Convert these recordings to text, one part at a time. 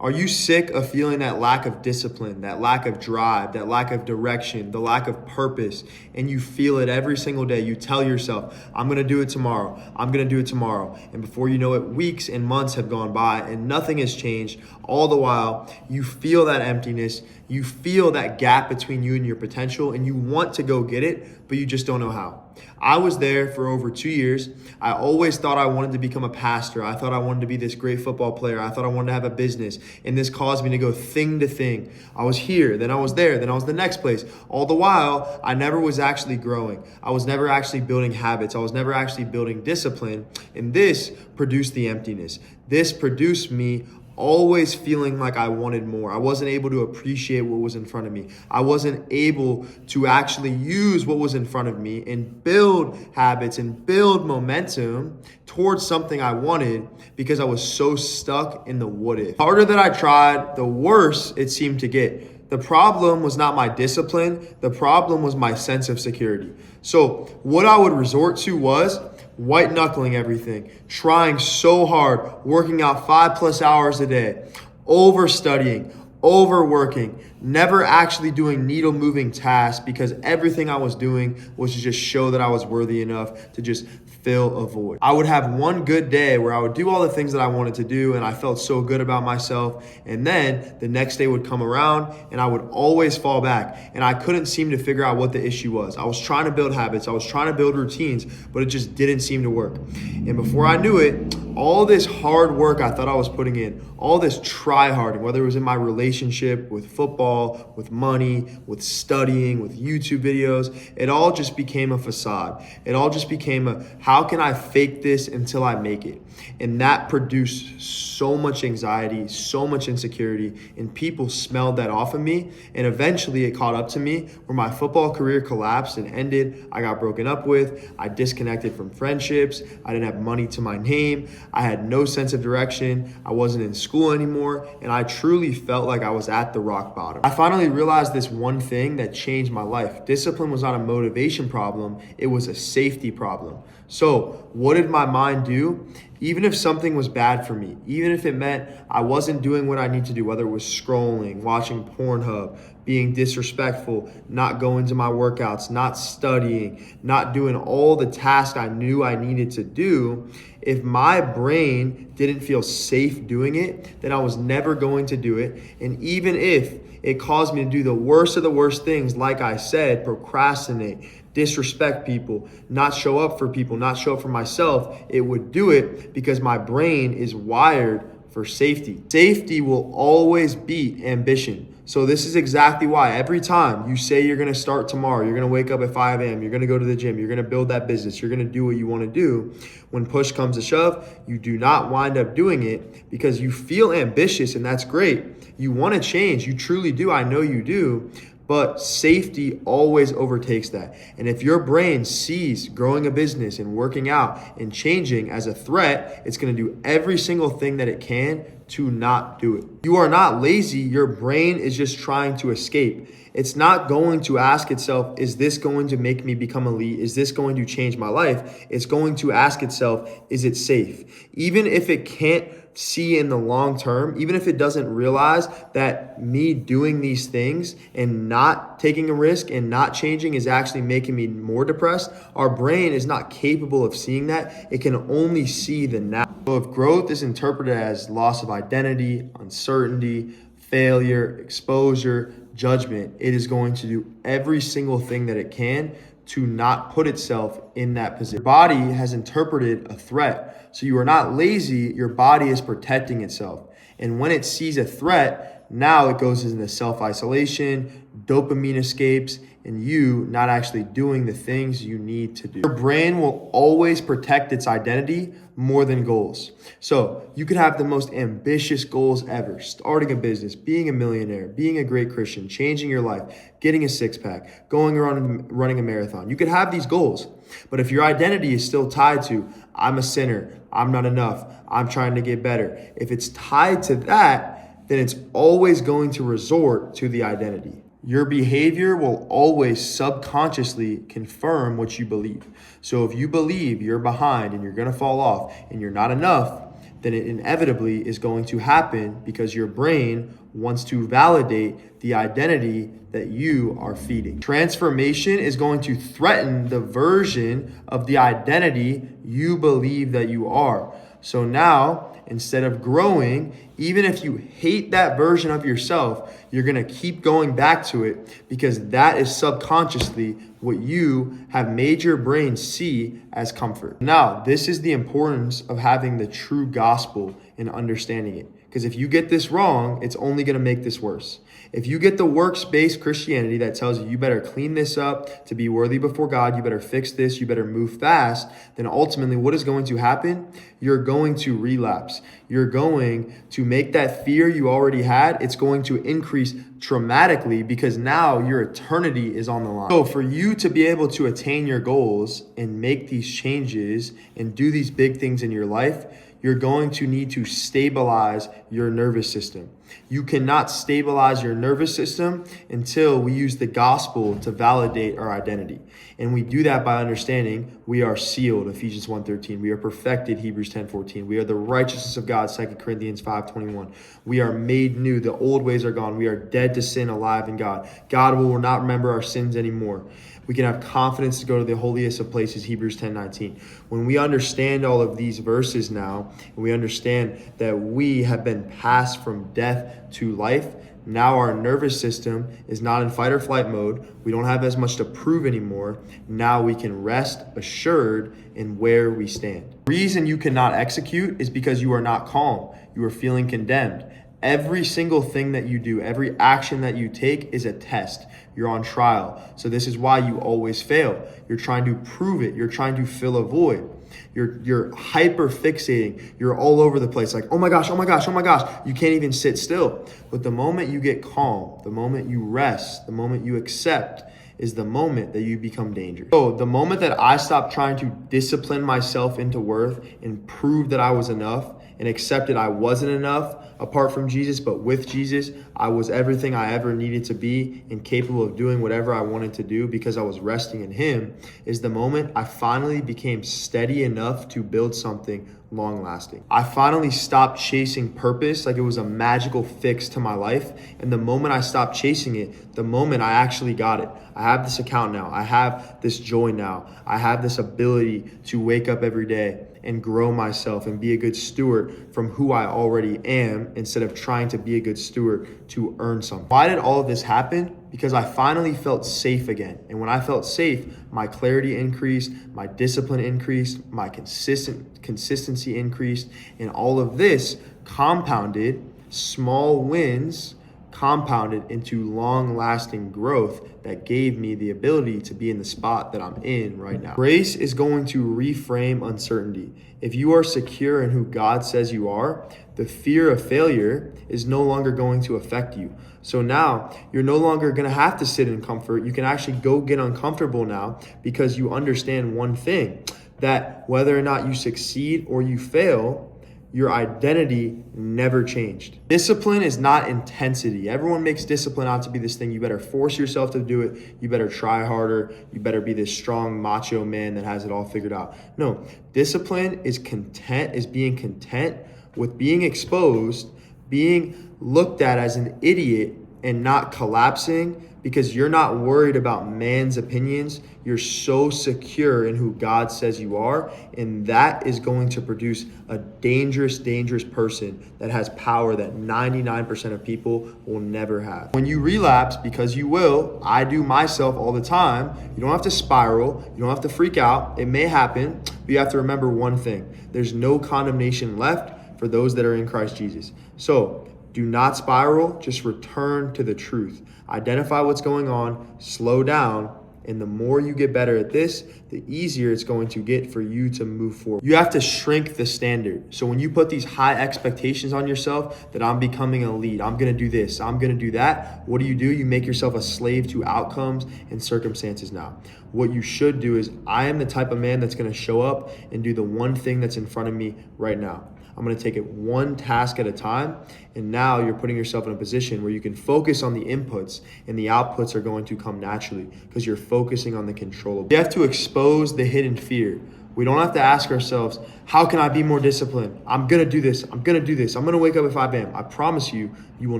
Are you sick of feeling that lack of discipline, that lack of drive, that lack of direction, the lack of purpose, and you feel it every single day? You tell yourself, I'm going to do it tomorrow. I'm going to do it tomorrow. And before you know it, weeks and months have gone by and nothing has changed. All the while, you feel that emptiness. You feel that gap between you and your potential, and you want to go get it, but you just don't know how. I was there for over 2 years. I always thought I wanted to become a pastor. I thought I wanted to be this great football player. I thought I wanted to have a business. And this caused me to go thing to thing. I was here, then I was there, then I was the next place. All the while, I never was actually growing. I was never actually building habits. I was never actually building discipline. And this produced the emptiness. This produced me always feeling like I wanted more. I wasn't able to appreciate what was in front of me. I wasn't able to actually use what was in front of me and build habits and build momentum towards something I wanted because I was so stuck in the what if. The harder that I tried, the worse it seemed to get. The problem was not my discipline. The problem was my sense of security. So what I would resort to was white knuckling everything, trying so hard, working out 5+ hours a day, over studying, overworking, never actually doing needle moving tasks because everything I was doing was to just show that I was worthy enough to just fill a void. I would have one good day where I would do all the things that I wanted to do and I felt so good about myself. And then the next day would come around and I would always fall back. And I couldn't seem to figure out what the issue was. I was trying to build habits. I was trying to build routines, but it just didn't seem to work. And before I knew it, all this hard work I thought I was putting in, all this try-harding, whether it was in my relationship, with football, with money, with studying, with YouTube videos, it all just became a facade. It all just became a, how can I fake this until I make it? And that produced so much anxiety, so much insecurity, and people smelled that off of me. And eventually it caught up to me where my football career collapsed and ended. I got broken up with. I disconnected from friendships. I didn't have money to my name. I had no sense of direction. I wasn't in school anymore. And I truly felt like I was at the rock bottom. I finally realized this one thing that changed my life. Discipline was not a motivation problem. It was a safety problem. So what did my mind do? Even if something was bad for me, even if it meant I wasn't doing what I need to do, whether it was scrolling, watching Pornhub, being disrespectful, not going to my workouts, not studying, not doing all the tasks I knew I needed to do, if my brain didn't feel safe doing it, then I was never going to do it. And even if it caused me to do the worst of the worst things, like I said, procrastinate, disrespect people, not show up for people, not show up for myself, it would do it because my brain is wired for safety. Safety will always beat ambition. So this is exactly why every time you say you're going to start tomorrow, you're going to wake up at 5 a.m., you're going to go to the gym, you're going to build that business, you're going to do what you want to do. When push comes to shove, you do not wind up doing it because you feel ambitious, and that's great. You want to change. You truly do. I know you do. But safety always overtakes that. And if your brain sees growing a business and working out and changing as a threat, it's going to do every single thing that it can to not do it. You are not lazy. Your brain is just trying to escape. It's not going to ask itself, is this going to make me become elite? Is this going to change my life? It's going to ask itself, is it safe? Even if it can't see in the long term, even if it doesn't realize that me doing these things and not taking a risk and not changing is actually making me more depressed, our brain is not capable of seeing that. It can only see the now. So if growth is interpreted as loss of identity, uncertainty, failure, exposure, judgment, it is going to do every single thing that it can to not put itself in that position. Your body has interpreted a threat. So you are not lazy, your body is protecting itself. And when it sees a threat, now it goes into self-isolation, dopamine escapes, and you not actually doing the things you need to do. Your brain will always protect its identity more than goals. So you could have the most ambitious goals ever, starting a business, being a millionaire, being a great Christian, changing your life, getting a six-pack, going around and running a marathon. You could have these goals, but if your identity is still tied to, I'm a sinner, I'm not enough, I'm trying to get better, if it's tied to that, then it's always going to resort to the identity. Your behavior will always subconsciously confirm what you believe. So if you believe you're behind and you're going to fall off and you're not enough, then it inevitably is going to happen because your brain wants to validate the identity that you are feeding. Transformation is going to threaten the version of the identity you believe that you are. So now, instead of growing, even if you hate that version of yourself, you're going to keep going back to it because that is subconsciously what you have made your brain see as comfort. Now, this is the importance of having the true gospel and understanding it. Because if you get this wrong, it's only going to make this worse. If you get the works-based Christianity that tells you better clean this up to be worthy before God, you better fix this, you better move fast, then ultimately what is going to happen? You're going to relapse. You're going to make that fear you already had, it's going to increase dramatically because now your eternity is on the line. So for you to be able to attain your goals and make these changes and do these big things in your life, you're going to need to stabilize your nervous system. You cannot stabilize your nervous system until we use the gospel to validate our identity. And we do that by understanding we are sealed, Ephesians 1:13. We are perfected, Hebrews 10:14. We are the righteousness of God, 2 Corinthians 5:21. We are made new. The old ways are gone. We are dead to sin, alive in God. God will not remember our sins anymore. We can have confidence to go to the holiest of places, Hebrews 10:19. When we understand all of these verses now, and we understand that we have been passed from death to life, now our nervous system is not in fight or flight mode. We don't have as much to prove anymore. Now we can rest assured in where we stand. The reason you cannot execute is because you are not calm. You are feeling condemned. Every single thing that you do, every action that you take is a test. You're on trial. So this is why you always fail. You're trying to prove it. You're trying to fill a void. You're hyper fixating. You're all over the place. Like, oh my gosh, oh my gosh, oh my gosh. You can't even sit still. But the moment you get calm, the moment you rest, the moment you accept is the moment that you become dangerous. So the moment that I stopped trying to discipline myself into worth and prove that I was enough and accepted I wasn't enough apart from Jesus, but with Jesus, I was everything I ever needed to be and capable of doing whatever I wanted to do because I was resting in Him, is the moment I finally became steady enough to build something long lasting. I finally stopped chasing purpose like it was a magical fix to my life. And the moment I stopped chasing it, the moment I actually got it. I have this account now. I have this joy now. I have this ability to wake up every day and grow myself and be a good steward from who I already am instead of trying to be a good steward to earn something. Why did all of this happen? Because I finally felt safe again. And when I felt safe, my clarity increased, my discipline increased, my consistency increased, and all of this compounded, small wins compounded into long-lasting growth that gave me the ability to be in the spot that I'm in right now. Grace is going to reframe uncertainty. If you are secure in who God says you are, the fear of failure is no longer going to affect you. So now you're no longer going to have to sit in comfort. You can actually go get uncomfortable now because you understand one thing, that whether or not you succeed or you fail, your identity never changed. Discipline is not intensity. Everyone makes discipline out to be this thing. You better force yourself to do it. You better try harder. You better be this strong macho man that has it all figured out. No, discipline is being content with being exposed, being looked at as an idiot and not collapsing because you're not worried about man's opinions. You're so secure in who God says you are, and that is going to produce a dangerous, dangerous person that has power that 99% of people will never have. When you relapse, because you will, I do myself all the time, you don't have to spiral, you don't have to freak out. It may happen, but you have to remember one thing. There's no condemnation left for those that are in Christ Jesus. So do not spiral, just return to the truth. Identify what's going on, slow down, and the more you get better at this, the easier it's going to get for you to move forward. You have to shrink the standard. So when you put these high expectations on yourself that I'm becoming a lead, I'm going to do this, I'm going to do that, what do? You make yourself a slave to outcomes and circumstances now. What you should do is, I am the type of man that's going to show up and do the one thing that's in front of me right now. I'm going to take it one task at a time. And now you're putting yourself in a position where you can focus on the inputs and the outputs are going to come naturally because you're focusing on the controllable. You have to expose the hidden fear. We don't have to ask ourselves, how can I be more disciplined? I'm going to do this. I'm going to do this. I'm going to wake up at 5 a.m. I promise you, you will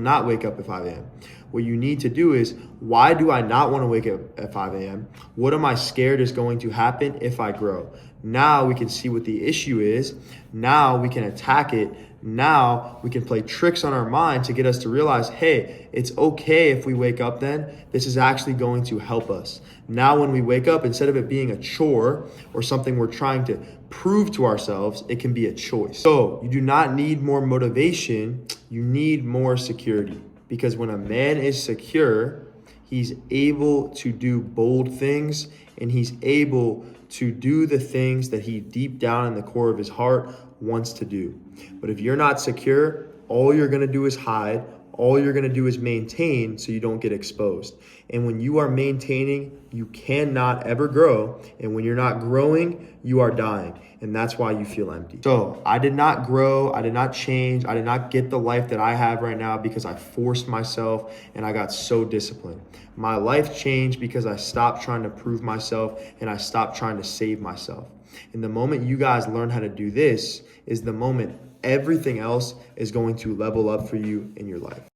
not wake up at 5 a.m. What you need to do is, why do I not want to wake up at 5 a.m.? What am I scared is going to happen if I grow? Now we can see what the issue is. Now we can attack it. Now we can play tricks on our mind to get us to realize, hey, it's okay if we wake up then. This is actually going to help us. Now when we wake up, instead of it being a chore or something we're trying to prove to ourselves, it can be a choice. So you do not need more motivation, you need more security. Because when a man is secure, he's able to do bold things, and he's able to do the things that he deep down in the core of his heart wants to do. But if you're not secure, all you're going to do is hide. All you're going to do is maintain so you don't get exposed. And when you are maintaining, you cannot ever grow. And when you're not growing, you are dying. And that's why you feel empty. So I did not grow. I did not change. I did not get the life that I have right now because I forced myself and I got so disciplined. My life changed because I stopped trying to prove myself and I stopped trying to save myself. And the moment you guys learn how to do this is the moment everything else is going to level up for you in your life.